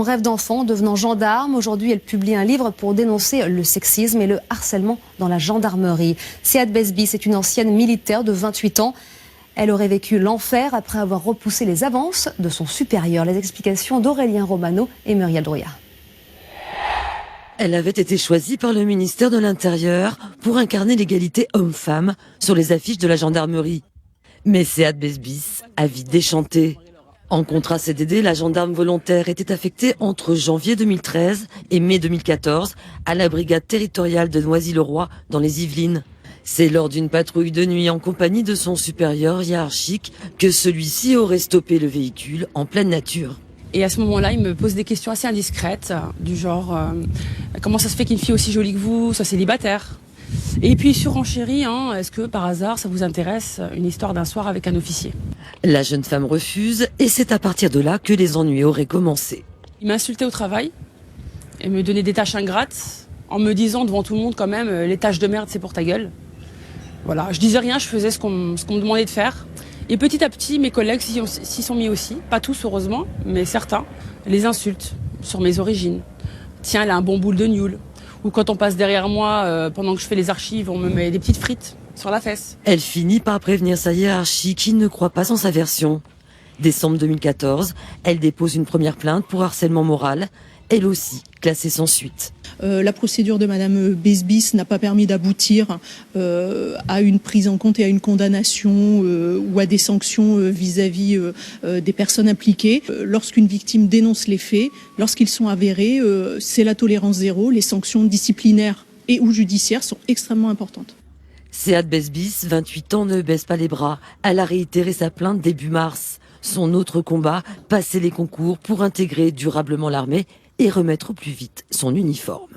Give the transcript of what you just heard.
Son rêve d'enfant devenant gendarme, aujourd'hui elle publie un livre pour dénoncer le sexisme et le harcèlement dans la gendarmerie. Sead Besbis est une ancienne militaire de 28 ans. Elle aurait vécu l'enfer après avoir repoussé les avances de son supérieur. Les explications d'Aurélien Romano et Muriel Drouillard. Elle avait été choisie par le ministère de l'Intérieur pour incarner l'égalité homme-femme sur les affiches de la gendarmerie. Mais Sead Besbis a vite déchanté. En contrat CDD, la gendarme volontaire était affectée entre janvier 2013 et mai 2014 à la brigade territoriale de Noisy-le-Roi dans les Yvelines. C'est lors d'une patrouille de nuit en compagnie de son supérieur hiérarchique que celui-ci aurait stoppé le véhicule en pleine nature. Et à ce moment-là, il me pose des questions assez indiscrètes, du genre comment ça se fait qu'une fille aussi jolie que vous soit célibataire? Et puis surenchérit, est-ce que par hasard ça vous intéresse une histoire d'un soir avec un officier? La jeune femme refuse et c'est à partir de là que les ennuis auraient commencé. Il m'insultait au travail et me donnait des tâches ingrates en me disant devant tout le monde quand même les tâches de merde c'est pour ta gueule. Voilà, je disais rien, je faisais ce qu'on me demandait de faire. Et petit à petit, mes collègues s'y sont mis aussi, pas tous heureusement, mais certains, les insultent sur mes origines. Tiens, elle a un bon boule de gnôle. Ou quand on passe derrière moi, pendant que je fais les archives, on me met des petites frites sur la fesse. Elle finit par prévenir sa hiérarchie qui ne croit pas en sa version. Décembre 2014, elle dépose une première plainte pour harcèlement moral, elle aussi classée sans suite. La procédure de Madame Besbis n'a pas permis d'aboutir à une prise en compte et à une condamnation ou à des sanctions vis-à-vis des personnes impliquées. Lorsqu'une victime dénonce les faits, lorsqu'ils sont avérés, c'est la tolérance zéro. Les sanctions disciplinaires et ou judiciaires sont extrêmement importantes. Sead Besbis, 28 ans, ne baisse pas les bras. Elle a réitéré sa plainte début mars. Son autre combat, passer les concours pour intégrer durablement l'armée et remettre au plus vite son uniforme.